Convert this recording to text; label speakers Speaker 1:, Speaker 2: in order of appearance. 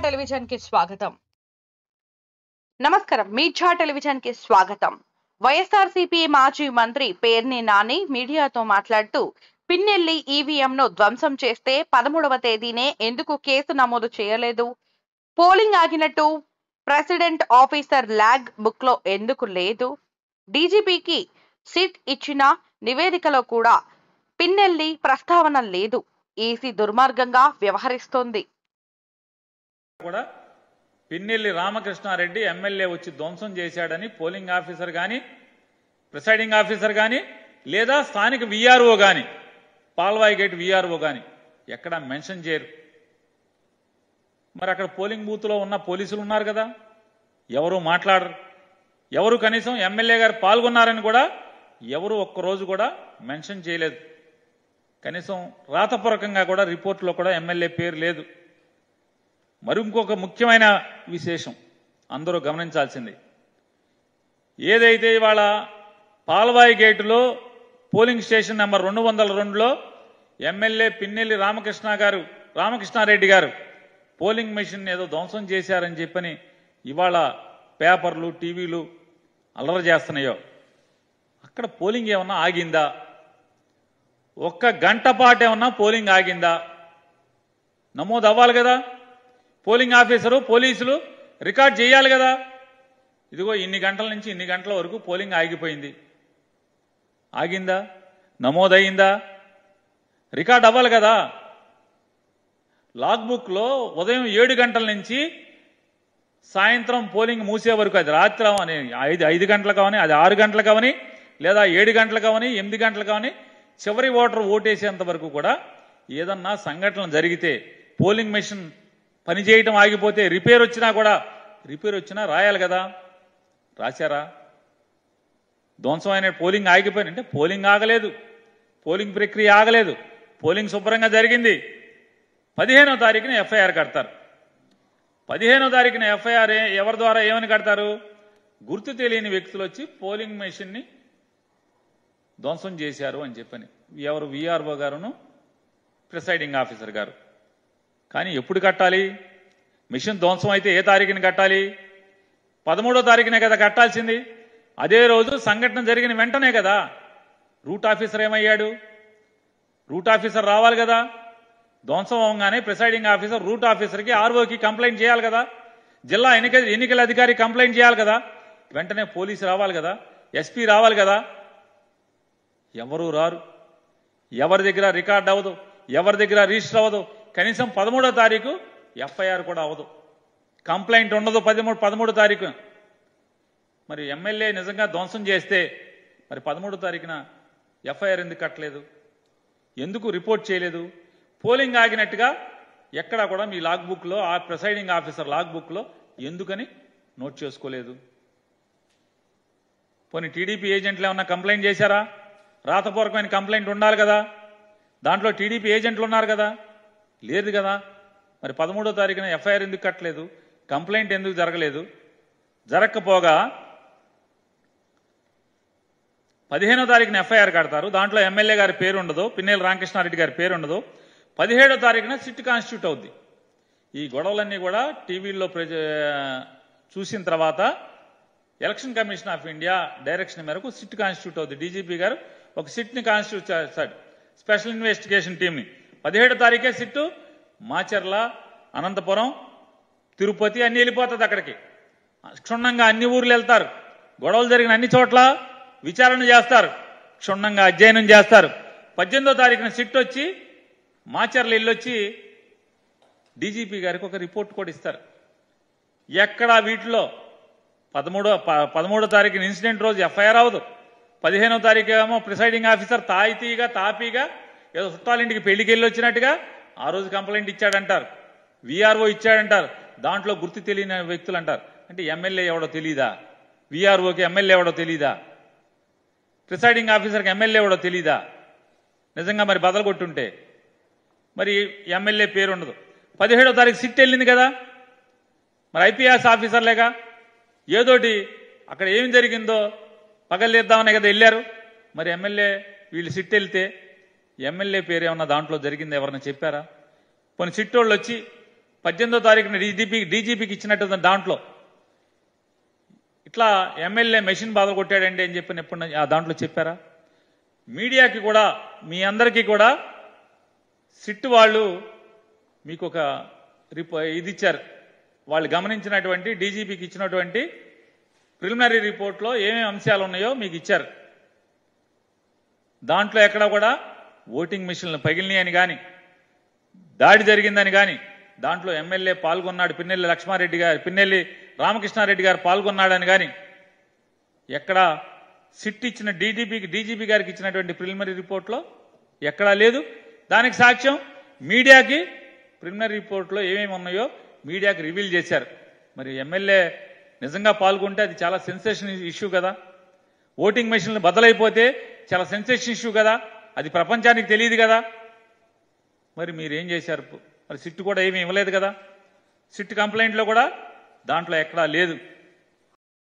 Speaker 1: Television కి స్వాగతం. నమస్కారం. మీర్జా టెలివిజన్ కి స్వాగతం. వైఎస్ఆర్సీపీ మాజీ మంత్రి పేర్ని నాని మీడియాతో మాట్లాడుతూ పిన్నెల్లి ఈవీఎంను ధ్వంసం చేస్తే 13వ తేదీనే ఎందుకు కేసు నమోదు చేయలేదు, పోలింగ్ ఆగినట్టు ప్రెసిడెంట్ ఆఫీసర్ ల్యాగ్ బుక్ లో ఎందుకు లేదు, డీజీపీకి సిట్ ఇచ్చిన నివేదికలో కూడా పిన్నెల్లి ప్రస్తావన లేదు, ఈసీ దుర్మార్గంగా వ్యవహరిస్తోంది.
Speaker 2: కూడా పిన్నెల్లి రామకృష్ణారెడ్డి ఎమ్మెల్యే వచ్చి ధ్వంసం చేశాడని పోలింగ్ ఆఫీసర్ కానీ ప్రిసైడింగ్ ఆఫీసర్ కానీ లేదా స్థానిక వీఆర్ఓ కానీ పాల్వాయి గేట్ వీఆర్ఓ కానీ ఎక్కడ మెన్షన్ చేయరు. మరి అక్కడ పోలింగ్ బూత్లో ఉన్న పోలీసులు ఉన్నారు కదా, ఎవరు మాట్లాడరు. ఎవరు కనీసం ఎమ్మెల్యే గారు పాల్గొన్నారని కూడా ఎవరు ఒక్కరోజు కూడా మెన్షన్ చేయలేదు. కనీసం రాతపూర్వకంగా కూడా రిపోర్ట్లో కూడా ఎమ్మెల్యే పేరు లేదు. మరి ఇంకొక ముఖ్యమైన విశేషం అందరూ గమనించాల్సింది, ఏదైతే ఇవాళ పాల్వాయి గేటులో పోలింగ్ స్టేషన్ నెంబర్ 202లో ఎమ్మెల్యే పిన్నెల్లి రామకృష్ణారెడ్డి గారు పోలింగ్ మెషిన్ ఏదో ధ్వంసం చేశారని చెప్పని ఇవాళ పేపర్లు టీవీలు అల్లరి చేస్తున్నాయో, అక్కడ పోలింగ్ ఏమన్నా ఆగిందా? ఒక్క గంట పాటు ఏమన్నా పోలింగ్ ఆగిందా? నమోదు అవ్వాలి కదా, పోలింగ్ ఆఫీసరు పోలీసులు రికార్డ్ చేయాలి కదా. ఇదిగో ఇన్ని గంటల నుంచి ఇన్ని గంటల వరకు పోలింగ్ ఆగిపోయింది. ఆగిందా? నమోదయ్యిందా? రికార్డ్ అవ్వాలి కదా. లాగ్ బుక్లో ఉదయం 7 గంటల నుంచి సాయంత్రం పోలింగ్ మూసే వరకు, అది రాత్రి అని 5 గంటలకు అవని, అది 6 గంటలకు అవని, లేదా 7 గంటలకు అవని, 8 గంటలకు అవని, చివరి ఓటేసేంత వరకు కూడా ఏదన్నా సంఘటన జరిగితే పోలింగ్ మెషిన్ పనిచేయటం ఆగిపోతే రిపేర్ వచ్చినా రాయాలి కదా. రాశారా? ధ్వంసమైన పోలింగ్ ఆగిపోయినంటే పోలింగ్ ఆగలేదు, పోలింగ్ ప్రక్రియ ఆగలేదు, పోలింగ్ శుభ్రంగా జరిగింది. 15వ తారీఖున ఎఫ్ఐఆర్ కడతారు. 15వ తారీఖున ఎఫ్ఐఆర్ ఎవరి ద్వారా ఏమని కడతారు? గుర్తు తెలియని వ్యక్తులు వచ్చి పోలింగ్ మెషిన్ని ధ్వంసం చేశారు అని చెప్పని. ఎవరు? వీఆర్ఓ గారును ప్రిసైడింగ్ ఆఫీసర్ గారు. కానీ ఎప్పుడు కట్టాలి? మిషన్ ధ్వంసం అయితే ఏ తారీఖుని కట్టాలి? 13వ తారీఖునే కదా కట్టాల్సింది. అదే రోజు సంఘటన జరిగిన వెంటనే కదా. రూట్ ఆఫీసర్ ఏమయ్యాడు? రూట్ ఆఫీసర్ రావాలి కదా. ధ్వంసం అవగానే ప్రిసైడింగ్ ఆఫీసర్ రూట్ ఆఫీసర్కి ఆర్ఓకి కంప్లైంట్ చేయాలి కదా. జిల్లా ఎన్నికల అధికారి కంప్లైంట్ చేయాలి కదా. వెంటనే పోలీసు రావాలి కదా, ఎస్పీ రావాలి కదా. ఎవరూ రారు. ఎవరి దగ్గర రికార్డ్ అవ్వదు, ఎవరి దగ్గర రిజిస్టర్ అవ్వదు. కనీసం 13వ తారీఖు ఎఫ్ఐఆర్ కూడా అవ్వదు, కంప్లైంట్ ఉండదు 13వ తారీఖు. మరి ఎమ్మెల్యే నిజంగా ధ్వంసం చేస్తే మరి 13వ తారీఖున ఎఫ్ఐఆర్ ఎందుకు కట్టలేదు? ఎందుకు రిపోర్ట్ చేయలేదు? పోలింగ్ ఆగినట్టుగా ఎక్కడా కూడా మీ లాగ్ బుక్లో, ఆ ప్రిసైడింగ్ ఆఫీసర్ లాగ్ బుక్లో ఎందుకని నోట్ చేసుకోలేదు? పోనీ టీడీపీ ఏజెంట్లు ఏమన్నా కంప్లైంట్ చేశారా? రాతపూర్వకమైన కంప్లైంట్ ఉండాలి కదా. దాంట్లో టీడీపీ ఏజెంట్లు ఉన్నారు కదా, లేదు కదా. మరి 13వ తారీఖున ఎఫ్ఐఆర్ ఎందుకు కట్టలేదు? కంప్లైంట్ ఎందుకు జరగలేదు? జరగకపోగా 15వ తారీఖున ఎఫ్ఐఆర్ కడతారు. దాంట్లో ఎమ్మెల్యే గారి పేరు ఉండదు, పిన్నెల్లి రామకృష్ణారెడ్డి గారి పేరు ఉండదు. 17వ తారీఖున సిట్ కాన్స్టిట్యూట్ అవుద్ది. ఈ గొడవలన్నీ కూడా టీవీల్లో చూసిన తర్వాత election commission of India direction మేరకు సిట్ కాన్స్టిట్యూట్ అవుద్ది. డీజీపీ గారు ఒక సిట్ని కాన్స్టిట్యూట్ చేస్తాడు, స్పెషల్ ఇన్వెస్టిగేషన్ టీంని. 17వ తారీఖే సిట్టు మాచర్ల, అనంతపురం, తిరుపతి అన్ని వెళ్ళిపోతుంది. అక్కడికి క్షుణ్ణంగా అన్ని ఊర్లు వెళ్తారు. గొడవలు జరిగిన అన్ని చోట్ల విచారణ చేస్తారు, క్షుణ్ణంగా అధ్యయనం చేస్తారు. 18వ తారీఖున సిట్ వచ్చి మాచర్ల వెళ్ళొచ్చి డీజీపీ గారికి ఒక రిపోర్ట్ కూడా ఇస్తారు. ఎక్కడా వీటిలో 13వ తారీఖున ఇన్సిడెంట్ రోజు ఎఫ్ఐఆర్ అవ్వదు. 15వ తారీఖు ఏమో ప్రిసైడింగ్ ఆఫీసర్ తాపీగా ఏదో చుట్టాలింటికి పెళ్లికి వెళ్ళి వచ్చినట్టుగా ఆ రోజు కంప్లైంట్ ఇచ్చాడంటారు, వీఆర్ఓ ఇచ్చాడంటారు. దాంట్లో గుర్తు తెలియని వ్యక్తులు అంటారు. అంటే ఎమ్మెల్యే ఎవడో తెలీదా? వీఆర్ఓకి ఎమ్మెల్యే ఎవడో తెలీదా? ప్రిసైడింగ్ ఆఫీసర్కి ఎమ్మెల్యే ఎవడో తెలీదా? నిజంగా మరి బదలు కొట్టుంటే మరి ఎమ్మెల్యే పేరు ఉండదు. 17వ తారీఖు సిట్ వెళ్ళింది కదా, మరి ఐపీఎస్ ఆఫీసర్లేగా ఏదోటి అక్కడ ఏం జరిగిందో పగలేద్దామనే కదా వెళ్ళారు. మరి ఎమ్మెల్యే వీళ్ళు సిట్ వెళ్తే ఎమ్మెల్యే పేరు ఏమన్నా దాంట్లో జరిగింది ఎవరన్నా చెప్పారా? కొన్ని సిట్టోళ్ళు వచ్చి 18వ తారీఖున డీజీపీకి ఇచ్చినట్టు దాంట్లో ఇట్లా ఎమ్మెల్యే మెషిన్ బాధలు కొట్టాడండి అని చెప్పి ఎప్పుడు ఆ దాంట్లో చెప్పారా? మీడియాకి కూడా మీ అందరికీ కూడా సిట్ వాళ్ళు మీకు ఒక ఇది ఇచ్చారు. వాళ్ళు గమనించినటువంటి డీజీపీకి ఇచ్చినటువంటి ప్రిలిమినరీ రిపోర్ట్లో ఏమేమి అంశాలు ఉన్నాయో మీకు ఇచ్చారు. దాంట్లో ఎక్కడ కూడా ఓటింగ్ మిషన్లు పగిలినాయని కానీ, దాడి జరిగిందని కానీ, దాంట్లో ఎమ్మెల్యే పాల్గొన్నాడు, పిన్నెల్లి రామకృష్ణారెడ్డి గారు పాల్గొన్నాడని కానీ ఎక్కడ సిట్ ఇచ్చిన డీజీపీ గారికి ఇచ్చినటువంటి ప్రిలిమినరీ రిపోర్ట్లో ఎక్కడా లేదు. దానికి సాక్ష్యం మీడియాకి ప్రిలిమినరీ రిపోర్ట్లో ఏమేమి ఉన్నాయో మీడియాకి రివీల్ చేశారు. మరి ఎమ్మెల్యే నిజంగా పాల్గొంటే అది చాలా సెన్సేషన్ ఇష్యూ కదా. ఓటింగ్ మెషిన్లు బదలైపోతే చాలా సెన్సేషన్ ఇష్యూ కదా. అది ప్రపంచానికి తెలియదు కదా. మరి మీరేం చేశారు? మరి సిట్ కూడా ఏమీ ఇవ్వలేదు కదా. సిట్ కంప్లైంట్లో కూడా దాంట్లో ఎక్కడా లేదు.